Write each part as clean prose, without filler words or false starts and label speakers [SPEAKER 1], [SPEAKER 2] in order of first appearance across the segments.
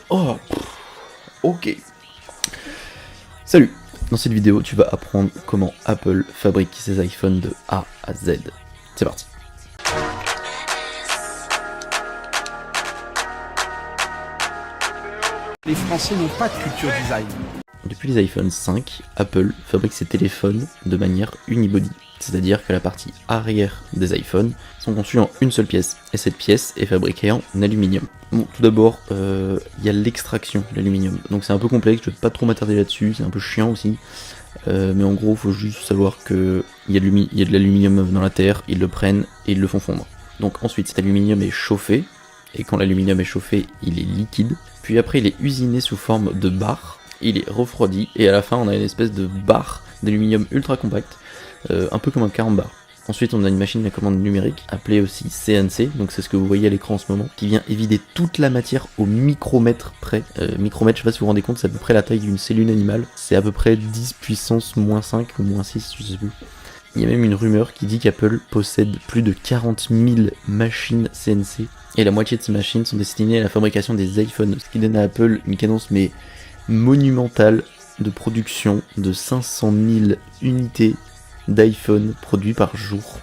[SPEAKER 1] Oh, ok. Salut. Dans cette vidéo, tu vas apprendre comment Apple fabrique ses iPhones de A à Z. C'est parti.
[SPEAKER 2] Les Français n'ont pas de culture design.
[SPEAKER 1] Depuis les iPhone 5, Apple fabrique ses téléphones de manière unibody. C'est-à-dire que la partie arrière des iPhones sont conçues en une seule pièce. Et cette pièce est fabriquée en aluminium. Bon, tout d'abord, il y a l'extraction de l'aluminium. Donc c'est un peu complexe, je vais pas trop m'attarder là-dessus, c'est un peu chiant aussi. Mais en gros, il faut juste savoir qu'il y a de l'aluminium dans la terre, ils le prennent et ils le font fondre. Donc ensuite, cet aluminium est chauffé. Et quand l'aluminium est chauffé, il est liquide. Puis après, il est usiné sous forme de barre. Il est refroidi. Et à la fin, on a une espèce de barre d'aluminium ultra compacte. Un peu comme un carambar. Ensuite, on a une machine à commande numérique, appelée aussi CNC, donc c'est ce que vous voyez à l'écran en ce moment, qui vient évider toute la matière au micromètre près. Micromètre, je sais pas si vous vous rendez compte, c'est à peu près la taille d'une cellule animale. C'est à peu près 10 puissance moins 5 ou moins 6, je sais plus. Il y a même une rumeur qui dit qu'Apple possède plus de 40 000 machines CNC, et la moitié de ces machines sont destinées à la fabrication des iPhones, ce qui donne à Apple une cadence mais monumentale de production de 500 000 unités d'iPhone produits par jour.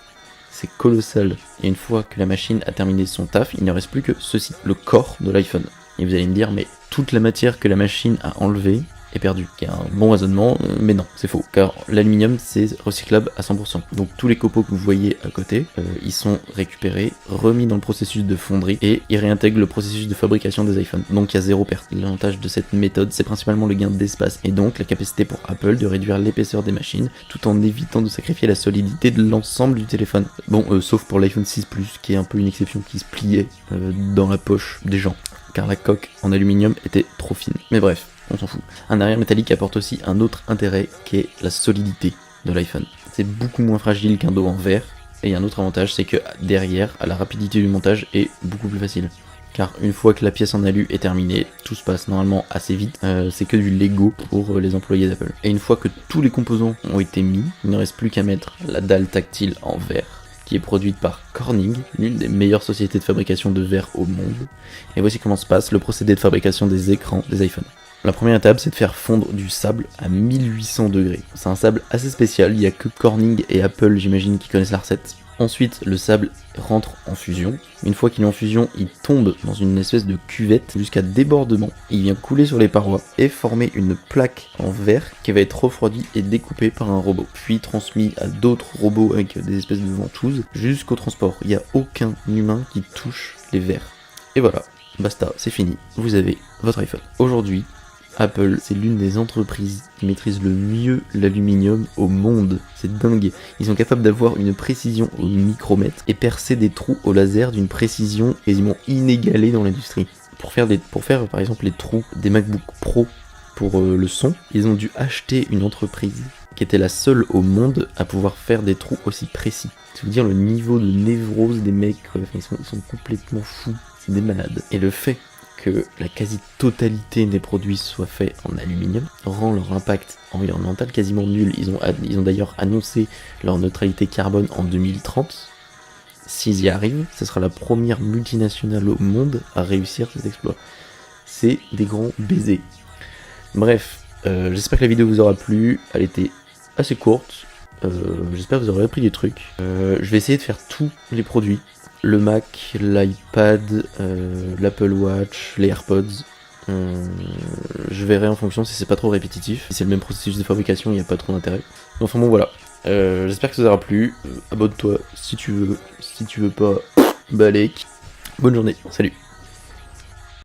[SPEAKER 1] C'est colossal. Et une fois que la machine a terminé son taf, il ne reste plus que ceci, le corps de l'iPhone. Et vous allez me dire, mais toute la matière que la machine a enlevée est perdue. Il y a un bon raisonnement, mais non, c'est faux. Car l'aluminium, c'est recyclable à 100%. Donc tous les copeaux que vous voyez à côté, ils sont récupérés, remis dans le processus de fonderie, et ils réintègrent le processus de fabrication des iPhones. Donc il y a zéro perte. L'avantage de cette méthode, c'est principalement le gain d'espace, et donc la capacité pour Apple de réduire l'épaisseur des machines, tout en évitant de sacrifier la solidité de l'ensemble du téléphone. Bon, sauf pour l'iPhone 6 Plus, qui est un peu une exception, qui se pliait dans la poche des gens, car la coque en aluminium était trop fine. Mais bref, on s'en fout. Un arrière métallique apporte aussi un autre intérêt qui est la solidité de l'iPhone. C'est beaucoup moins fragile qu'un dos en verre, et il y a un autre avantage, c'est que derrière, la rapidité du montage est beaucoup plus facile. Car une fois que la pièce en alu est terminée, tout se passe normalement assez vite, c'est que du Lego pour les employés d'Apple. Et une fois que tous les composants ont été mis, il ne reste plus qu'à mettre la dalle tactile en verre, qui est produite par Corning, l'une des meilleures sociétés de fabrication de verre au monde. Et voici comment se passe le procédé de fabrication des écrans des iPhones. La première étape, c'est de faire fondre du sable à 1800 degrés. C'est un sable assez spécial, il n'y a que Corning et Apple, j'imagine, qui connaissent la recette. Ensuite, le sable rentre en fusion. Une fois qu'il est en fusion, il tombe dans une espèce de cuvette jusqu'à débordement. Il vient couler sur les parois et former une plaque en verre qui va être refroidie et découpée par un robot. Puis transmis à d'autres robots avec des espèces de ventouses jusqu'au transport. Il n'y a aucun humain qui touche les verres. Et voilà, basta, c'est fini. Vous avez votre iPhone. Aujourd'hui, Apple, c'est l'une des entreprises qui maîtrise le mieux l'aluminium au monde. C'est dingue. Ils sont capables d'avoir une précision au micromètre et percer des trous au laser d'une précision quasiment inégalée dans l'industrie. Pour faire par exemple les trous des MacBook Pro pour le son, ils ont dû acheter une entreprise qui était la seule au monde à pouvoir faire des trous aussi précis. C'est vous dire le niveau de névrose des mecs, ils sont complètement fous, c'est des malades. Et le fait que la quasi-totalité des produits soient faits en aluminium rend leur impact environnemental quasiment nul. Ils ont d'ailleurs annoncé leur neutralité carbone en 2030. S'ils y arrivent, ce sera la première multinationale au monde à réussir cet exploit. C'est des grands baisers. Bref, j'espère que la vidéo vous aura plu. Elle était assez courte. J'espère que vous aurez appris des trucs. Je vais essayer de faire tous les produits. Le Mac, l'iPad, l'Apple Watch, les AirPods. Je verrai en fonction si c'est pas trop répétitif. Si c'est le même processus de fabrication, il n'y a pas trop d'intérêt. Enfin bon voilà. J'espère que ça vous aura plu. Abonne-toi si tu veux. Si tu veux pas, balèque. Bonne journée. Salut.